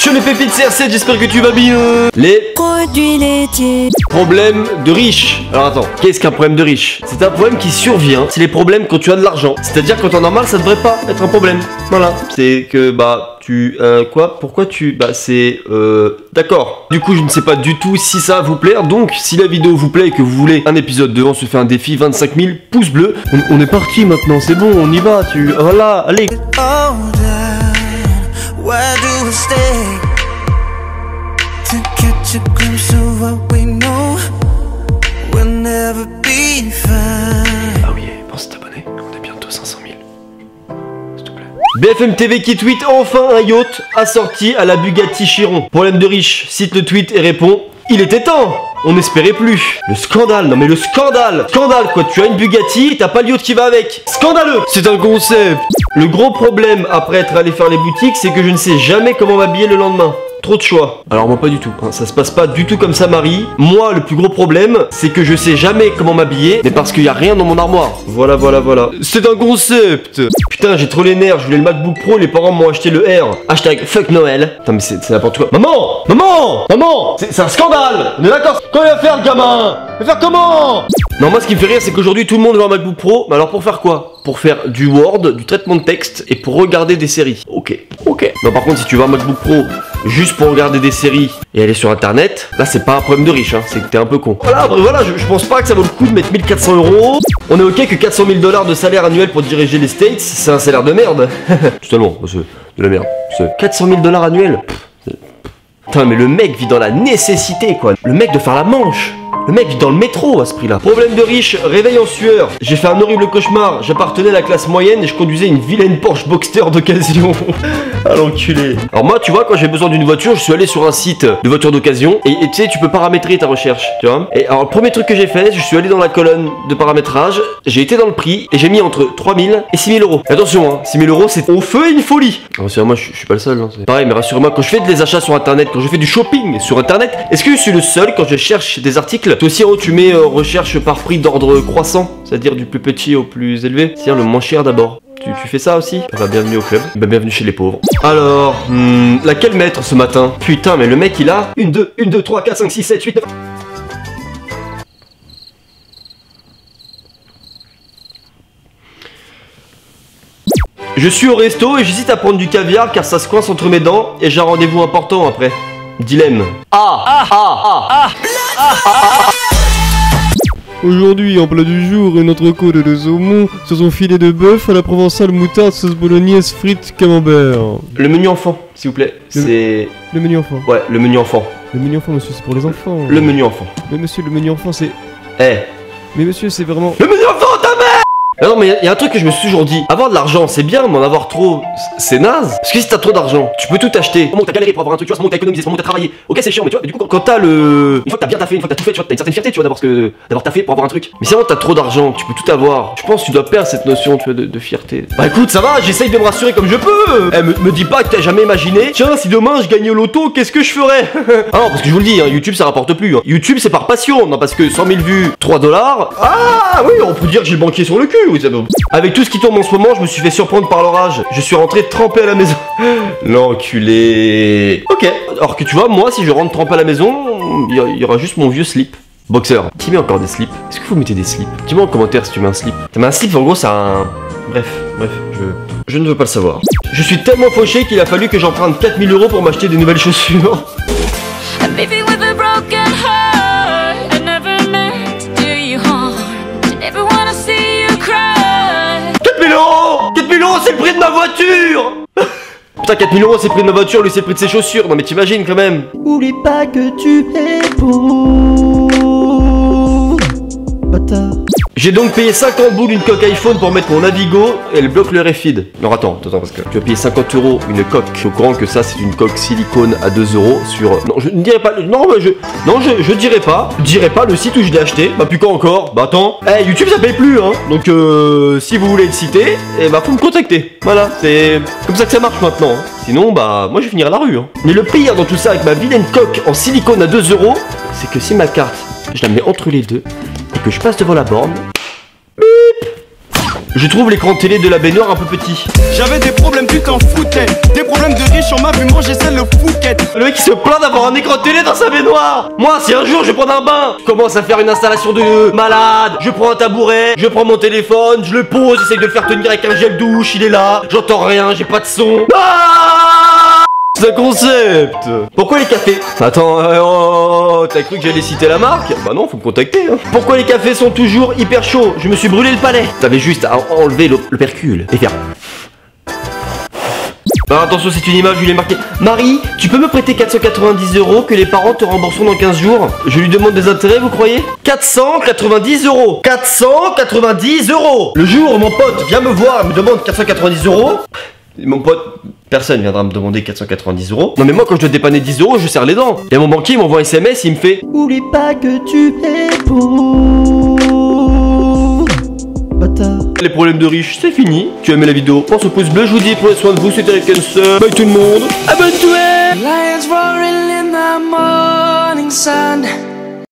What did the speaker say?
Sur les pépites CR7, j'espère que tu vas bien. Les produits laitiers. problèmes de riches. Alors attends, qu'est-ce qu'un problème de riche? C'est un problème qui survient, c'est les problèmes quand tu as de l'argent. C'est-à-dire quand en normal, ça devrait pas être un problème. Voilà, c'est que quoi? Pourquoi tu... c'est... D'accord. Du coup, je ne sais pas du tout si ça va vous plaire. Donc, si la vidéo vous plaît et que vous voulez un épisode 2, on se fait un défi 25 000 pouces bleus. On est parti maintenant, c'est bon, on y va. Voilà, allez. Where do we stay? To catch a glimpse of what we know, we'll never be fine. Ah oui, pense t'abonner, on est bientôt 500 000. S'il te plaît. BFM TV qui tweet enfin un yacht assorti à la Bugatti Chiron. Problème de riche, cite le tweet et répond: il était temps. On n'espérait plus. Le scandale, non mais le scandale. Scandale quoi, tu as une Bugatti et t'as pas le yacht qui va avec. Scandaleux. C'est un concept. Le gros problème après être allé faire les boutiques, c'est que je ne sais jamais comment m'habiller le lendemain. Trop de choix. Alors moi pas du tout, hein. Ça se passe pas du tout comme ça Marie. Moi le plus gros problème c'est que je sais jamais comment m'habiller, mais parce qu'il y a rien dans mon armoire. Voilà. C'est un concept. Putain j'ai trop les nerfs, je voulais le MacBook Pro, les parents m'ont acheté le R. Hashtag fuck Noël. Putain mais c'est n'importe quoi. Maman c'est un scandale. On est d'accord? Comment il va faire le gamin? Il va faire comment? Non moi ce qui me fait rire c'est qu'aujourd'hui tout le monde veut un MacBook Pro. Mais alors pour faire quoi? Pour faire du Word, du traitement de texte et pour regarder des séries. Ok. Non par contre si tu veux un MacBook Pro juste pour regarder des séries et aller sur internet, là c'est pas un problème de riche, hein, c'est que t'es un peu con. Voilà, je pense pas que ça vaut le coup de mettre 1400 €. On est ok que 400 000 $ de salaire annuel pour diriger les States, c'est un salaire de merde. Totalement, c'est de la merde. 400 000 $ annuels. Putain mais le mec vit dans la nécessité quoi. Le mec de faire la manche. Le mec vit dans le métro à ce prix-là. Problème de riche, réveil en sueur. J'ai fait un horrible cauchemar. J'appartenais à la classe moyenne et je conduisais une vilaine Porsche Boxster d'occasion. Ah l'enculé. Alors moi, tu vois, quand j'ai besoin d'une voiture, je suis allé sur un site de voitures d'occasion et tu sais, tu peux paramétrer ta recherche, tu vois. Et alors le premier truc que j'ai fait, je suis allé dans la colonne de paramétrage, j'ai été dans le prix et j'ai mis entre 3 000 et 6 000 €. Attention, hein, 6 000 € c'est au feu et une folie. Rassurez-moi, je suis pas le seul. Hein, pareil, mais rassurez-moi, quand je fais des achats sur internet, quand je fais du shopping sur internet, est-ce que je suis le seul quand je cherche des articles? Toi aussi, tu mets recherche par prix d'ordre croissant, c'est-à-dire du plus petit au plus élevé, c'est-à-dire le moins cher d'abord. Tu fais ça aussi? Bah bienvenue au club, bah bienvenue chez les pauvres. Alors, laquelle mettre ce matin? Putain mais le mec il a 1, 2, 3, 4, 5, 6, 7, 8, 9... Je suis au resto et j'hésite à prendre du caviar car ça se coince entre mes dents et j'ai un rendez-vous important après. Dilemme. Aujourd'hui, en plat du jour, une entrecôte de saumon sur son filet de bœuf à la provençale moutarde sauce bolognaise frites camembert. Le menu enfant, s'il vous plaît. C'est... Le menu enfant. Ouais, le menu enfant. Le menu enfant, monsieur, c'est pour les enfants. Le menu enfant. Mais monsieur, le menu enfant, c'est... Eh. Mais monsieur, c'est vraiment... Le menu enfant, ta mère! Ah non mais il y a un truc que je me suis toujours dit, avoir de l'argent c'est bien, mais en avoir trop, c'est naze. Parce que si t'as trop d'argent, tu peux tout acheter. Au moment où t'as galéré pour avoir un truc, tu vois, au moment où t'as économisé, au moment où t'as travaillé. Ok c'est chiant, mais tu vois, mais du coup quand t'as le... Une fois que t'as bien taffé, une fois que t'as tout fait, tu vois, t'as une certaine fierté, tu vois, d'avoir taffé pour avoir un truc. Mais si vraiment t'as trop d'argent, tu peux tout avoir. Je pense que tu dois perdre cette notion, tu vois, de fierté. Bah écoute, ça va, j'essaye de me rassurer comme je peux. Eh, me dis pas que t'as jamais imaginé, tiens, si demain je gagnais au loto, qu'est-ce que je ferais? Ah non, parce que je vous le dis, hein, YouTube ça rapporte plus. Hein. YouTube c'est par passion, non parce que 100 000 vues, 3 $. Ah oui, on peut dire que j'ai le banquier sur le cul, oui, ça peut... Avec tout ce qui tourne en ce moment, je me suis fait surprendre par l'orage. Je suis rentré trempé à la maison. L'enculé. Ok, alors que tu vois, moi, si je rentre trempé à la maison, il y aura juste mon vieux slip. Boxer. Qui met encore des slips? Est-ce que vous mettez des slips? Dis-moi en commentaire si tu mets un slip. Tu mets un slip, en gros, c'est un... Bref, je ne veux pas le savoir. Je suis tellement fauché qu'il a fallu que j'emprunte 4 000 € pour m'acheter des nouvelles chaussures. 4 000 €, c'est le prix de ma voiture. Putain, 4 000 € c'est le prix de ma voiture, lui c'est le prix de ses chaussures. Non mais t'imagines quand même. Oublie pas que tu es beau, bâtard. J'ai donc payé 50 boules une coque iPhone pour mettre mon Navigo et elle bloque le RFID. Non attends, parce que tu as payé 50 € une coque. Je suis au courant que ça c'est une coque silicone à 2 € sur... Non, je ne dirais pas... je dirais pas. Je dirais pas le site où je l'ai acheté. Bah puis quand encore? Bah attends. Eh, YouTube ça paye plus hein. Donc si vous voulez le citer, eh bah faut me contacter. Voilà, c'est comme ça que ça marche maintenant. Hein. Sinon bah moi je vais finir à la rue. Hein. Mais le pire dans tout ça avec ma vilaine coque en silicone à 2 €, c'est que si ma carte, je la mets entre les deux et que je passe devant la borne, bip, Je trouve l'écran télé de la baignoire un peu petit. J'avais des problèmes, tu t'en foutais. Des problèmes de riche, on m'a vu manger celle le fouquet. Le mec il se plaint d'avoir un écran télé dans sa baignoire. Moi si un jour je prends un bain, je commence à faire une installation de malade. Je prends un tabouret, je prends mon téléphone, je le pose, j'essaye de le faire tenir avec un gel douche, il est là. J'entends rien, j'ai pas de son. C'est un concept. Pourquoi les cafés? Attends, t'as cru que j'allais citer la marque? Bah non, faut me contacter hein. Pourquoi les cafés sont toujours hyper chauds? Je me suis brûlé le palais. T'avais juste à enlever le percule et faire... Alors attention, c'est une image où il est marqué: Marie, tu peux me prêter 490 € que les parents te rembourseront dans 15 jours? Je lui demande des intérêts, vous croyez? 490 €. 490 €. Le jour où mon pote vient me voir et me demande 490 €, mon pote, personne viendra me demander 490 €. Non mais moi quand je dois dépanner 10 €, je serre les dents. Et mon banquier m'envoie un SMS, il me fait: oublie pas que tu es pauvre. Bâtard. Les problèmes de riches, c'est fini. Tu as aimé la vidéo, pense au pouce bleu, je vous dis prenez soin de vous, c'était Eric Hansen. Bye tout le monde. Abonne-toi. Lions roaring in the morning sun.